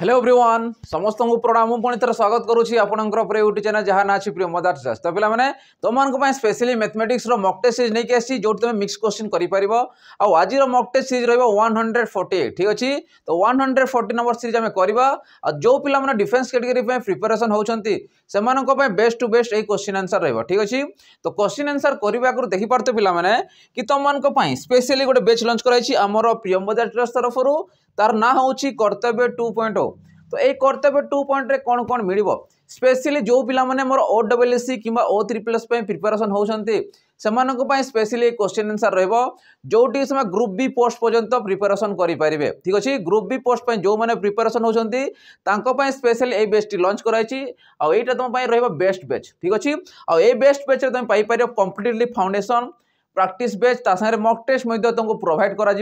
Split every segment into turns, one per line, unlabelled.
Hello everyone समस्त को प्रणाम पुणी थर स्वागत करुँची आपंकर यूट्यूब चैनल जहाँ ना प्रिय मदार क्लास। तो पे तुम मानी specially mathematics mock test series नहीं आसी जो तुम मिक्स क्वेश्चन कर आज मक टेस्ट सीरीज रही 148 ठीक अच्छे। तो 140 नंबर सीरीज आम करवा जो पिला डिफेन्स कैटेगरी प्रिपरेशन होती से बेस्ट टू बेस्ट यही क्वेश्चन आंसर रही ठीक अच्छे। तो क्वेश्चन आंसर करने आगे देखिपार पे कि तुम मान स्पेशली गोटे बेच लंच कराई आमर प्रिय मदार क्लास तरफ तार ना हूँ कर्तव्य 2.0। तो ये कर्तव्य 2.0 कौन कौन मिल स्पेशली जो पिला माने मोर OSSC कि O3+ प्रिपरेशन होती से स्पेशली क्वेश्चन आंसर रोटी से ग्रुप बी पोस्ट पर्यंत प्रिपरेशन करेंगे ठीक अच्छे। ग्रुप बी पोस्ट जो मैंने प्रिपरेशन होती स्पेशली ये बेस्ट लंच कराई आईटा तुम रहा बेस्ट बैच ठीक अच्छे। आ बेस्ट बैच तुम Piper completely foundation practice batch सारे मक टेस्ट तुमको प्रोवाइड करा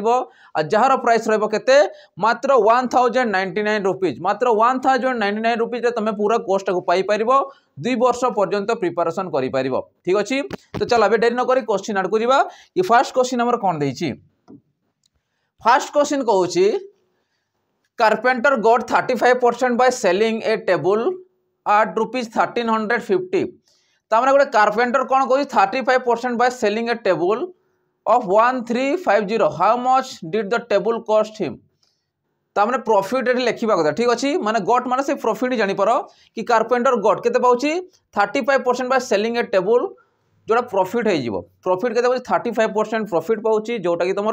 जार प्राइस रहिते मात्र 1099 रुपीज मात्र 1099 रुपीज तुम पूरा कोर्स को पाइपर 2 वर्ष पर्यंत प्रिपरेशन कर ठीक अच्छे। तो चल अभी डेरी नक क्वेश्चन आड़ को जावा कि फास्ट क्वेश्चन आमर कौन देछि। फास्ट क्वेश्चन कहूँ carpenter got 35% by selling a table at ₹1350। तामने गोटे कारपेंटर कौन कह 35% by selling a table of 1350 how much did the table cost him. तामने प्रॉफिट ये लिखा कथा ठीक अच्छे माने गॉट माने से प्रॉफिट जापर कि कारपेंटर गॉट केते पाउची 35% बाय सेलिंग ए टेबल जोड़ा प्रॉफिट हो प्रॉफिट केते पाउची 35% प्रॉफिट पाउची जोटा कि तुम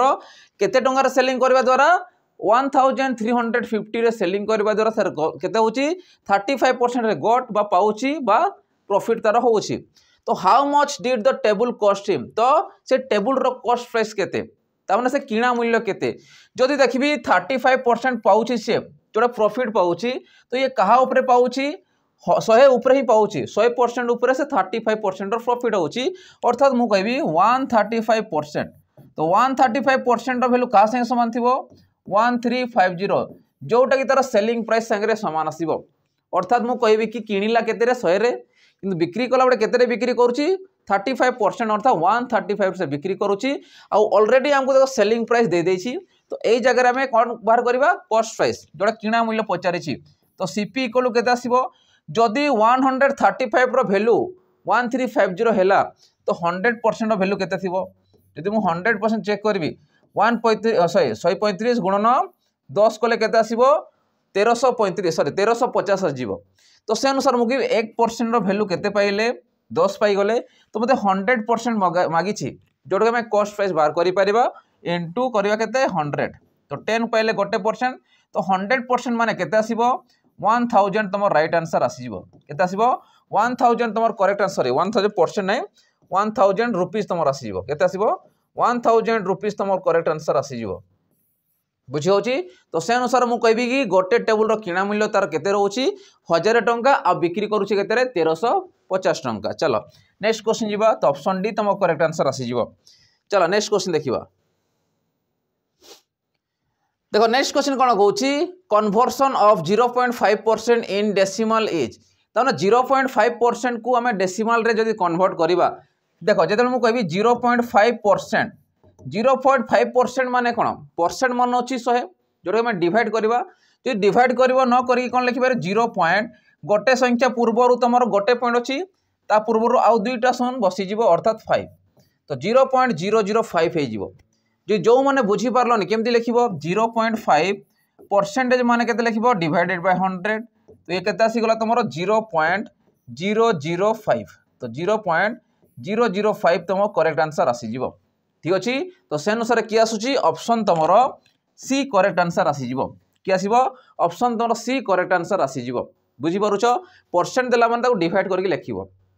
केते टंकार सेलिंग करबा द्वारा 1350 रे सेलिंग करबा द्वारा सर केते होची 35% रे गॉट बा पाउची बा प्रॉफिट तार हो। तो how much did the table cost him तो से टेबल रो कॉस्ट प्राइस केते तामने से किणा मूल्य केते जदि देखबी 35% पाउची से जोड़ा प्रॉफिट पाउची तो ये कहा ऊपर पाउची 100 ऊपर ही पाउची 100% ऊपर से 35% रो प्रॉफिट होची अर्थात मु कहबी 135%। तो 135% रो वैल्यू का संगे समान थिबो 1350 जोटा कि तार सेलिंग प्राइस संगे समान आसीबो अर्थात मु कहबी कि किनिला केते रे 100 रे किंतु बिक्री कला बड़े केते बिक्री करुच्ची 35% अर्थात 135 से बिक्री करुच्ची ऑलरेडी आमको देखो सेलिंग प्राइस दे देछि। तो यही जगह में कौन बाहर करवा कॉस्ट प्राइस जोड़ा किणा मूल्य पचारि। तो सीपी इक्वल केते आसीबो जदि 135 रो वैल्यू 1350 हैला तो 100% रो वैल्यू केते थिबो जदि मु 100% चेक करबी 135 गुणन 10 कले केते आसीबो 1350 आसीबो। तो से अनुसार मुझे 1% वैल्यू केते पाइले 10 पाइगले तो मते 100% मागी जोटा मैं कॉस्ट प्राइस बाहर करा इंटू करवा केते 100 तो 10 पाइले 1% तो 100% माने केते आसीबो 1000 तुम राइट आंसर आसीबो केते आसीबो 1000 तुम करेक्ट आंसर 1000% नहीं 1000 रुपीज तुम आसीबो केते आसीबो 1000 रुपीज तुम करेक्ट आंसर आसीबो बुझी होची। तो से अनुसार मु कहबी कि गोटे टेबुल रो किणा मूल्य तार केते रहउची 1000 टंका आ बिक्री करूची केते रे 1350 टंका। चलो नेक्स्ट क्वेश्चन जीवा। तो ऑप्शन डी तुम करेक्ट आंसर आसी जीवो। चलो नेक्स्ट क्वेश्चन देखिबा। देखो नेक्स्ट क्वेश्चन कोन कहउची conversion of 0.5% in decimal is ताने 0.5% को हमें डेसिमल रे जदी कन्वर्ट करिबा देखो जेतल मु कहबी 0.5% 0.5% माने कौन परसेंट मन अच्छी 100 जोटा मैं डिवाइड करवा जो डिवाइड कर न करी कौन लिखे 0 पॉइंट गोटे संख्या पूर्वर तुम गोटे पॉइंट अच्छी ता पूर्वर आउ दुईटा शून बसीज अर्थात 5 तो 0.005 हो जो मैंने बुझीपारल केमती लिख 0.5% मान के लिख डिवाइडेड बाय 100 तो ये केते आसीगला तुम 0.005 तो 0.005 तुम करेक्ट आंसर आसीज ठीक अच्छे। तो से अनुसार किए आसूची ऑप्शन तुमर सी करेक्ट आंसर आसीज कि आसब ऑप्शन तुम सी करेक्ट आंसर आसीज बुझीपारुछ परसेंट देला माने डिवाइड करके लिख।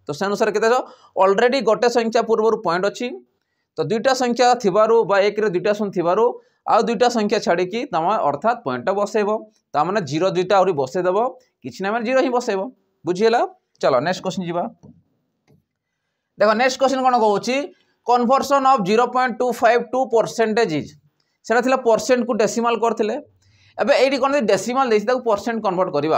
तो से अनुसार के ऑलरेडी गोटे संख्या पूर्व पॉइंट अच्छी तो दुईटा संख्या थिबारु बा एक रे दुईटा शून्य थिबारु आ दुईटा संख्या छाड़ी तुम अर्थात पॉइंट बसैब ताने 0 दुईटा आहरी बसैदेव किसी ना 0 ही बसैब बुझीगला। चलो नेक्स्ट क्वेश्चन जीवा। देखो नेक्स्ट क्वेश्चन कौन कहूँ कन्वर्सन ऑफ 0.252% इज सेटा थिला परसेंट को डेसिमल करथिले एबे एडी कोन डेसिमल देछि ताको परसेंट कन्वर्ट करबा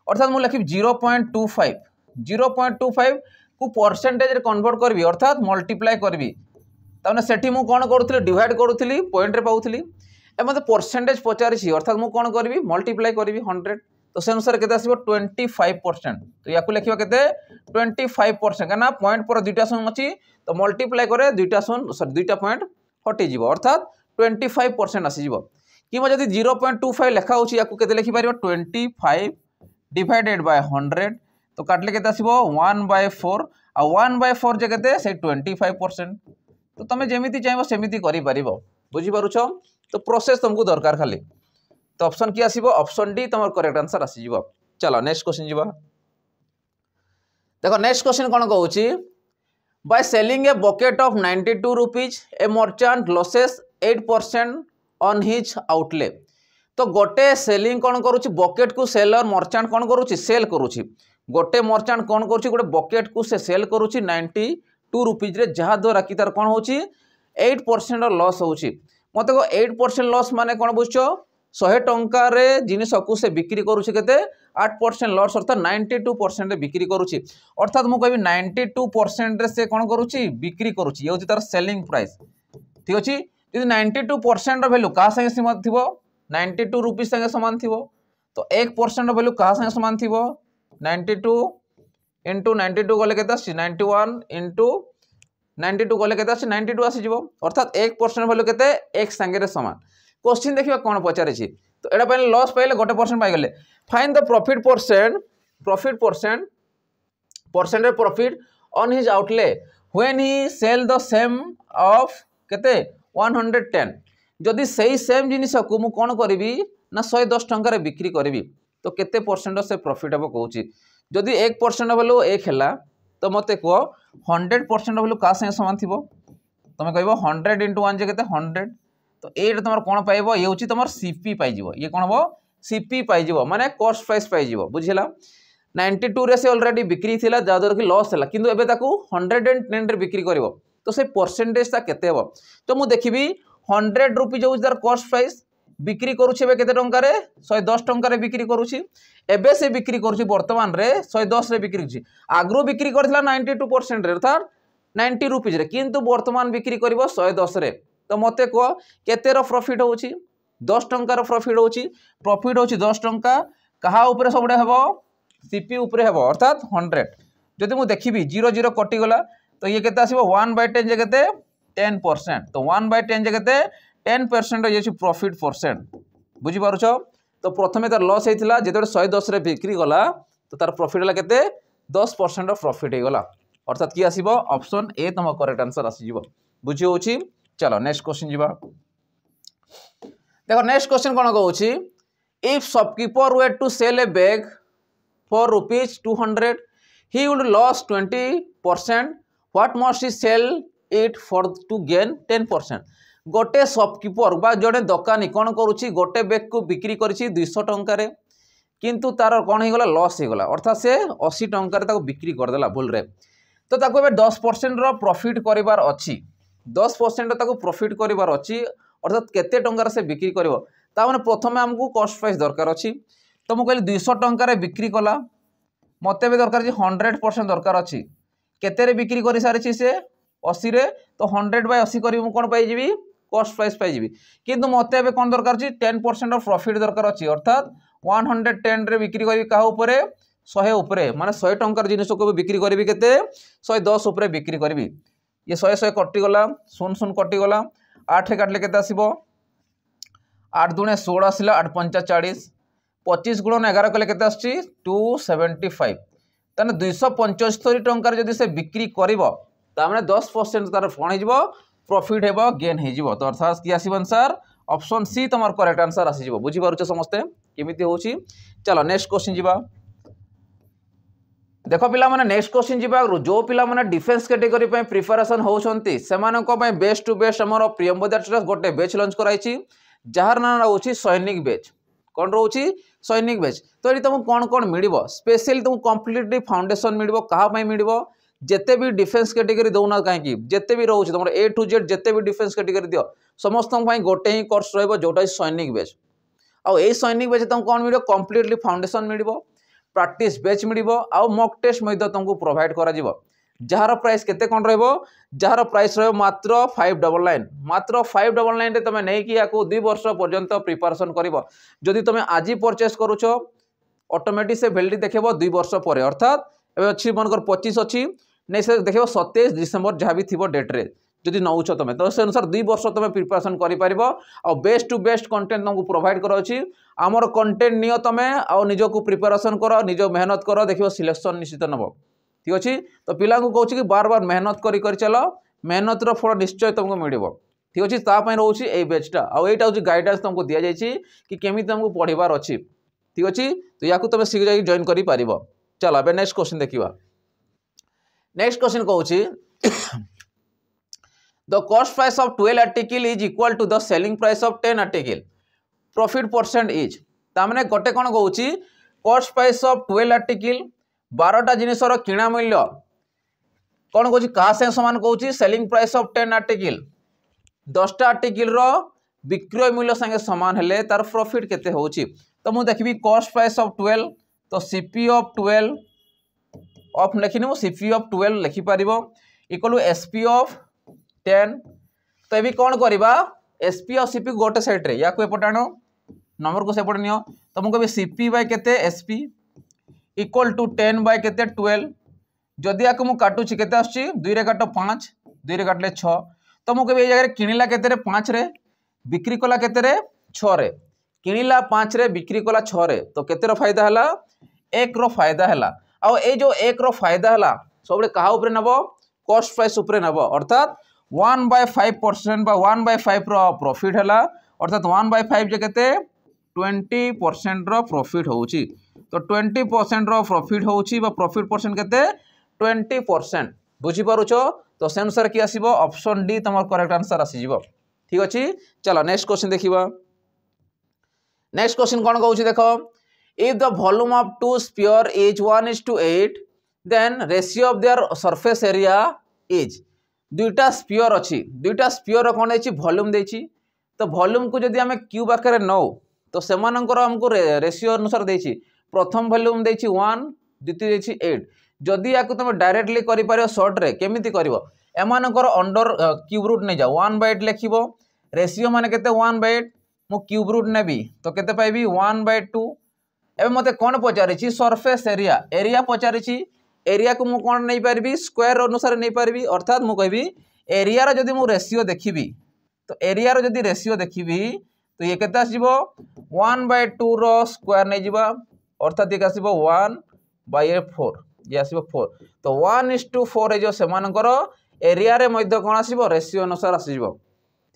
अर्थात मु लिखि 0.25 को परसेंटेज रे कन्वर्ट करबी अर्थात मल्टीप्लाई करबी ताने सेठी मु कोन करूथिले डिवाइड करूथिली पॉइंट रे पाउथिली ए मते परसेंटेज पचारिछि अर्थात मु कोन करबी मल्टीप्लाई करबी 100 तो से अनुसार केते आसीबो 25%। तो याकू लिखिबा केते 25% काना पॉइंट पर दुईटा शून्य अछि तो मल्टीप्लाई करे दुईटा शून्य सॉरी दुईटा पॉइंट हटि जीवो अर्थात 25% आसी जीवो कि जदि 0.25 लिखा होछि याकू केते लिखि पारिबो 25 डिवाइडेड बाय 100 तो काटले केते आसीबो 1/4 आ 1/4 जे केते से 25%। तो तमे जेमिति चाहबो सेमिति करि पारिबो बुझी पारुछो। तो प्रोसेस तुमको दरकार खाली तो ऑप्शन की आसीबो ऑप्शन डी तमर करेक्ट आंसर आसी जीवो। चलो नेक्स्ट क्वेश्चन जीवो देखो नेक्स्ट क्वेश्चन कोन कहूची by selling a bucket of 92 rupees a merchant losses 8% on his outlay. तो गोटे सेलिंग कौन करुच्ची बकेट को सेलर मर्चेंट कौन करुच्ची सेल करुच्ची गोटे मर्चेंट कौन करुच्ची गोटे बकेट को से सेल करुच्ची 92 रुपीज रे जहा द्वारा कि तार कौन होची 8% लॉस होची। मते को 8% लॉस माने कौन बुझछो 100 टंका रे जिनिस को से बिक्री करुच्ची केते 8% लॉस अर्थात 92% रे बिक्री करुच्ची अर्थात मु कहबी 92% रे से कौन करुच्ची बिक्री करुच्ची ये होची तार सेलिंग प्राइस ठीक अछि। यदि 92% रो वैल्यू का संगे सीमा थिबो 92 रुपीज संगे समान थिबो तो 1% वैल्यू कहा संगे समान थिबो 92 इंटू 92 गले केते आसी 91 इंटू 92 गले केते आसी 92 आसी जीवो अर्थात 1% वैल्यू केते एक संगे रे समान। क्वेश्चन देखिबा कोन पचारे छी तो एडा पहिले लॉस पाइले गोटे परसेंट पाइ गेले find the profit percentage profit on his outlay when he sell the same of केते 110 जदि सही सेम जिनिस को मु कौन करी ना 110 टंका बिक्री करी तो केते परसेंट से प्रॉफिट हम कहूँ जदि 1% वैल्यू 1 है तो मत कह 100% वैल्यू क्या संगे सामान थी तुम कह 100 इंटू 1 जे 100 तो ये तुम कौन पाइब ये हूँ तुम सीपी पाइज ये कौन हम सीपी पाइज माने कॉस्ट प्राइस पाइज बुझेगा 92 रे से ऑलरेडी बिक्री थिला जहाँद्वारा कि लॉस है किंतु एबे ताकू 110 रे बिक्री कर तो से परसेंटेज केते हम तो मुझे देखी 100 रुपीज हूँ तार कॉस्ट प्राइस बिक्री करुच्छे केते टंका रे 110 टंका बिक्री करुच्छी एबे से बिक्री करुच्छी वर्तमान रे 110 रे बिक्री करुच्छी आगु बिक्री करथिला 92% रे अर्थात 90 रुपीज रे किंतु वर्तमान बिक्री करिवो 110 रे तो मते कह केते रो प्रॉफिट होउची 10 टंका रो प्रॉफिट होउची 10 टंका कहा ऊपर सबडे हेबो सीपी ऊपर हेबो अर्थात 100 जदि मु देखिबी 00 कटि गला तो ये केते आसीबो 1/10 जे केते 10% तो 1/10 जे केते 10% ये प्रॉफिट परसेंट बुझी पारुछो। तो प्रथमे तार लॉस होइतिला जेते 110 रे बिक्री गला तो तार प्रॉफिट हला केते 10% प्रॉफिट हे गला अर्थात की आसीबो ऑप्शन ए तुम करेक्ट आंसर आसी जीवो बुझी होउची। चलो नेक्स्ट क्वेश्चन जीवा देखो नेक्स्ट क्वेश्चन कोन कहउची if shopkeeper were to sell a bag for ₹200 he would lose 20% what must he sell it for to gain 10%। गोटे शॉपकीपर बा जड़े दुकानी कौन करुच्ची गोटे बैग को बिक्री करिछि 200 टंका किंतु तार कौन हो गला लॉस हो गला अर्थात से 80 टंका बिक्री करदेला भूल रे तो ताको एबे 10% रो प्रॉफिट करिवार अछि 10% ताको प्रॉफिट करिवार अछि अर्थात केते टंका से बिक्री करिवो ता माने प्रथमे हमकु कॉस्ट प्राइस दरकार अछि तो मु कहली 200 टंका बिक्री कला मते भी दरकार 100% दरकार अछि केते रे बिक्री करि सारिछि से 80 रे तो 100/80 करी मु कोन पाइ जिवि कॉस्ट प्राइस पाइ जिवि किंतु मते एबे कोन दरकार अछि 10% ऑफ प्रॉफिट दरकार अछि अर्थात 110 रे बिक्री करी का ऊपर 100 ऊपर माने 100 टंकार जिनिस को बिक्री करी केते 110 ऊपर बिक्री करी ये 100 कटि गला 0 कटि गला 8 काटले केते आसीबो 8 दुणे 16 आसिला 8 पंचा 40 25 गुणन 11 कले केते आछि 275 ताने 275 टंकार जदि से बिक्री करिवो ता माने 10% तार फण हिजबो प्रॉफिट हेबो गेन हिजबो तो अर्थात की आसीबो आंसर ऑप्शन सी तमर करेक्ट आंसर आसी जिवो बुझी पारुछ समस्ते केमिति होउची। चलो नेक्स्ट क्वेश्चन जिबा देखो पिला माने नेक्स्ट क्वेश्चन जिबा जो पिला माने डिफेंस कैटेगरी पे प्रिपरेशन होउछंती सेमानको पे बेस्ट टू बेस्ट हमर प्रियम बजाज गोटे बैच लॉन्च कराइछि जहार नाम होउची सैनिक बैच कौन रोची सैनिक बैच तो ये तुमको कौन कौन मिलिबो स्पेशली तुमको कंप्लीटली फाउंडेशन मिलिबो कहा पई मिलिबो जेते भी डिफेंस कैटेगरी दउना काहे जेते भी रोची तुमर ए टू जेड जेते भी डिफेंस कैटेगरी दियो समस्त पई गोटे ही कोर्स रहबो जोटा सैनिक बैच आ ए सैनिक बैच तुमको कौन मिलिबो कंप्लीटली फाउंडेशन मिलिबो प्रैक्टिस बैच मिलिबो आ मॉक टेस्ट मध्ये तुमको प्रोवाइड करा जिवो जार प्राइस केते कोन रहबो जार प्राइस रहबो मात्र 599 रे तमे नै कि याको 2 वर्ष पर्यंत प्रिपरेशन करिवो जदि तमे आजि परचेस करूछो ऑटोमेटिक से वैलिडिटी देखो 2 वर्ष पर अर्थात एवं अच्छी मनकर 25 अच्छी नहीं से देखो 27 डिसेम्बर जहाँ भी थी डेट्रे जदि नौ तुम तो से अनुसार 2 वर्ष तुम प्रिपरेशन कर बेस्ट टू बेस्ट कंटेंट तुमको प्रोवाइड कर आमर कंटेंट नियो तुम आ निजक प्रिपरेशन कर निज मेहनत कर देखो सिलेक्शन निश्चित नब ठीक अच्छे। तो पिला को कहूँ कि बार बार मेहनत कर चल मेहनतर फल निश्चय तुमको मिल ठीक अच्छे। तापाई रोचे ये बेचटा आईटा हूँ गाइडेंस तुमको दि जाइए कि केमी तुमको पढ़ार अच्छी ठीक अच्छे। तो या तुम शीघ्र जाकि जॉइन कर चलो अब नेक्स्ट क्वेश्चन देखा। नेक्स्ट क्वेश्चन कहूँ the cost price of 12 article is equal to the selling price of 10 article profit percent is तामने गोटे कौन कहूँ कॉस्ट प्राइस ऑफ 12 आर्टिकल 12टा जिनसर किणा मूल्य कौन कहूँ क्या से समान कहूँ सेलिंग प्राइस ऑफ 10 आर्टिकल 10टा आर्टिकल विक्रय मूल्य संगे सामान हेले तार प्रॉफिट केते होची। तो मुझे देखी कॉस्ट प्राइस ऑफ 12 तो सीपी ऑफ 12 ऑफ लिखिनी मु सीपी ऑफ 12 लिखिपर इक्वल टू एसपी ऑफ 10। तो ये कौन करवा एसपी और सीपी गोटे साइड्रे या एपटे आण नंबर को सेपटे नियो। तो मुझे सीपी बाय केते एसपी इक्वल टू 10 बाय केते 12 जदि या मुझे काटुची केते आसुची 2 रे काट 5 2 रे काटले 6 तो मुझे ये जगह किणिला केते 5 रे बिक्री कला केते रे 6 रे किणिला 5 रे बिक्री कला 6 रे तो केते फायदा है 1 रो फायदा है आ ये जो 1 रो फायदा है सब क्या नब कॉस्ट प्राइस उपरे नब अर्थात 1/5% बा 1/5 रो प्रॉफिट है अर्थात 1/5 केते 20% रो प्रॉफिट होउची। तो 20% रो प्रॉफिट होउची बा प्रॉफिट परसेंट केते 20% बुझी पारुछ। तो से अनुसार कि आसीबो ऑप्शन डी तमर करेक्ट आंसर आसीजिवो ठीक अछि। चलो नेक्स्ट क्वेश्चन देखिबा। नेक्स्ट क्वेश्चन कोन कहउची देखो if the volume of two sphere is 1:8 then ratio of their surface area is दुईटा स्पीयर अच्छी दुईटा स्पीयर कौन है वॉल्यूम देछि। तो वॉल्यूम को जदि आम क्यूब आकार नौ तो से आमको रेशियो अनुसार देछि प्रथम वॉल्यूम देछि 1 द्वितीय देछि 8 जदि या तुम डायरेक्टली कर सर्ट रे केमिति करिवो एमानकर अंडर क्यूब रूट नहीं जाओ 1/8 लिखिबो रेशियो माने केते 1/8 मु क्यूब रूट नेबी तो केते पाइबी 1/2 एबे मते कोन पचारिछि सरफेस एरिया एरिया पचारिछि एरिया को मुझे कौन नहीं पारि स्क्वायर अनुसार नहीं पारि अर्थात मुझे कहबी एरिया जदि मु रेशियो देखी तो एरिया जदि रेशियो देखी तो ये केते आसीबो 1/2 रो स्क्वायर नहीं जीवा अर्थात ये आसीबो 1/4 ये आसीबो 4 तो 1:4 जो सेमानकर एरिया रे मध्य कौन आसीबो रेशियो अनुसार आसीबो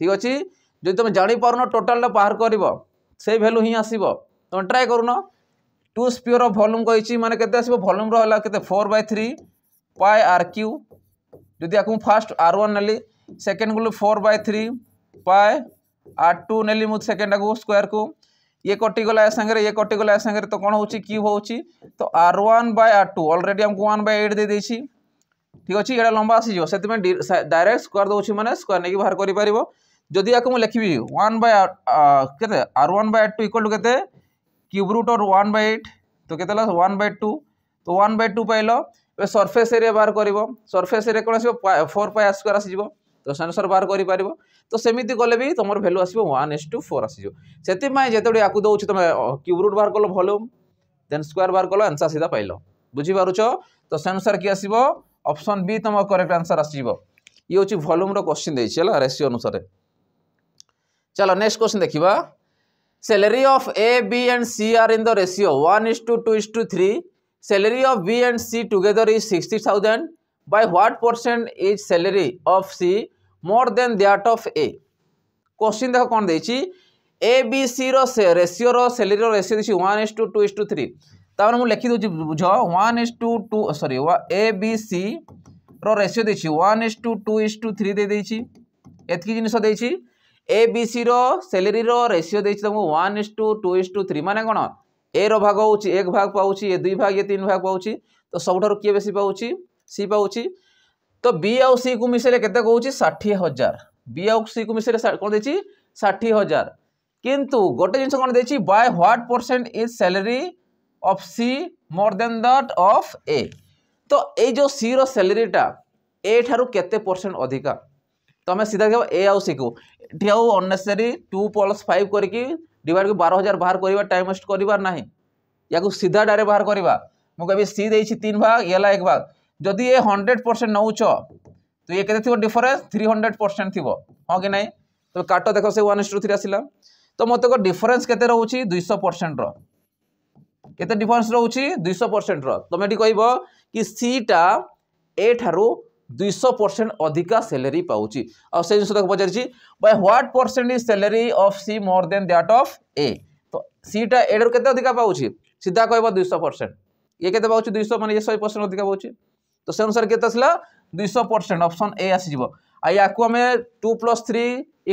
ठीक अछि। जदि तुम जानि पारुनो टोटल बाहर करिवो से वैल्यू ही आसीबो तुम ट्राई करूनो 2 स्पीयर ऑफ वॉल्यूम कही माने केते आसीबो वॉल्यूम रो हला केते 4/3 पाई आर क्यू जदि आकु फर्स्ट r1 नेली सेकंड को 4/3 पाई r2 नेली मु सेकंड को स्क्वायर को ये कटि गला संगे ये कटि गला संगे तो कोन होची क्यूब होची तो r1/r2 ऑलरेडी हमको 1/8 दे देछि ठीक अछि। एडा लंबा आसी जो सेति में डायरेक्ट स्क्वायर दोछि माने स्क्वायर नेकी बाहर करि परिबो जदि आकु मु लिखिबी 1 केते r1/r2 इक्वल टू केते क्यूब रूट और 1/8 तो केते 1/2 तो 1/2 पाइलो सरफेस एरिया बाहर करिवो सरफेस एरिया कोन आसीबो 4πr² आसीबो तो सेंसर बाहर करि पारिबो तो सेमिति गले भी तुमर वैल्यू आसीबो 1:4 आसीजो सेति माय जेतोडी आकु दोछि तुम क्यूब रूट बाहर कलो वॉल्यूम देन स्क्वायर बाहर कलो आंसर सीधा पाइलो बुझी पारुछो। तो सेंसर की आसीबो ऑप्शन बी तुमर करेक्ट आंसर आसीबो ये होछि वॉल्यूम रो क्वेश्चन देछि हला रेशियो अनुसार। चलो नेक्स्ट क्वेश्चन देखिबा salary of A, B and C are in the ratio 1:2:3. Salary of B and C together is 60,000. By what percent is salary of C more than that of A? Question देखो कौन देछि A, B, C रो ratio रो salary रो ratio देछि 1:2:3 तापर मु लिखि दोछि बुझो 1:2 सॉरी A, B, C रो रेशियो देछि 1:2:3 दे देछि एतकी जिनिस देछि ए बी सी रो सैलरी रो रेशियो देछि तुमको 1:2:3 माने कोन ए रो भाग होउछि 1 भाग पाउछि ए 2 भाग ए 3 भाग पाउछि तो सबठार किए बेसी पाउछि सी पाउछि। तो बी आउ सी को मिसेले केते कहउछि 60,000 बी आउ सी को मिसेले कोन देछि 60,000 किंतु गोटे जिंस कोन देछि by what percent is salary of C more than that of A. तो ए जो सी रो सैलरी टा ए ठारू केते परसेंट अधिका तो हमें सीधा देखो ए आउ सी को एठी आउ अननेसेसरी 2 + 5 करके डिवाइड को 12,000 बाहर करबा टाइम वेस्ट करबार नाही या सीधा डायरेक्ट बाहर करवा मुझे सी देती 3 भाग ये 1 भाग जदि ये 100% नौच तो ये के डिफरेन्स 300% थी हाँ कि नहीं तो काट देख से 1:3 आसला तो मत को डिफरेन्स के रोचे 200% केते डिफरेन्स रोचे 200% तुम ये कह कि सीटा ए ठारू 200% अधिका सैलरी पाऊँ और से जिन पचारि by what percent is salary of C more than that of A तो सीटा ए रू के अधिका पाऊँ सीधा कह 200% ये के 200 मान 100% अधिका पाऊँ तो से अनुसार के 200% ऑप्शन ए आसीज या आम 2 + 3 =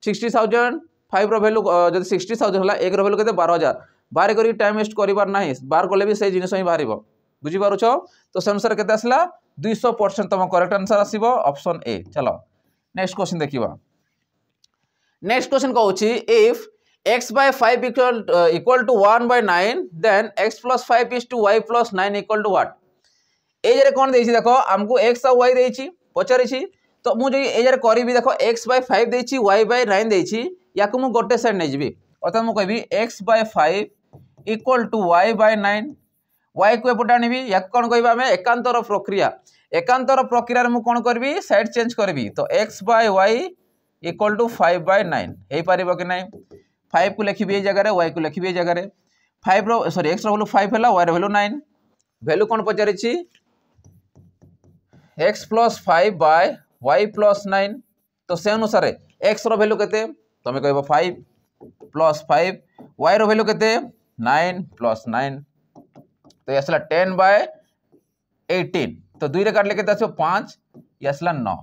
60,000 5 रैल्यू जब 60,000 है 1 रैल्यू के 12,000 बाहर कर टाइम वेस्ट करार ना बाहर कले भी से जिन ही बाहर बुझीपार तो से अनुसार के 200% तुम करेक्ट आंसर आसो ऑप्शन ए। चलो नेक्स्ट क्वेश्चन देखा नेक्स्ट क्वेश्चन कहूँ if x/5 equal to 1/9 then x + 5 is to y + 9 equal to what as कौन देख आमको x और y देती पचारि तो मुझे एज करी देख x/5 देती y/9 देती या मुझे गोटे साइड नहीं जी अर्थात मुझे कहि x/5 equal to y/9 y को एपटे आनी या कौन कह एकांतर प्रक्रिया मुझे कौन करी साइड चेंज करी तो x/y equal to 5/9 हो पार कि ना 5 को लिखी जगह y को लिखी जगह 5 सॉरी x वैल्यू 5 है y वैल्यू 9 वैल्यू कौन पचारि x + 5 / y + 9 तो से अनुसार x रो वैल्यू केते तुम कह 5 + 5 y रो वैल्यू केते 9 + 9 तो ये आसला 10/18 तो 2 रे काटले केते आसो 5 ये आसला 9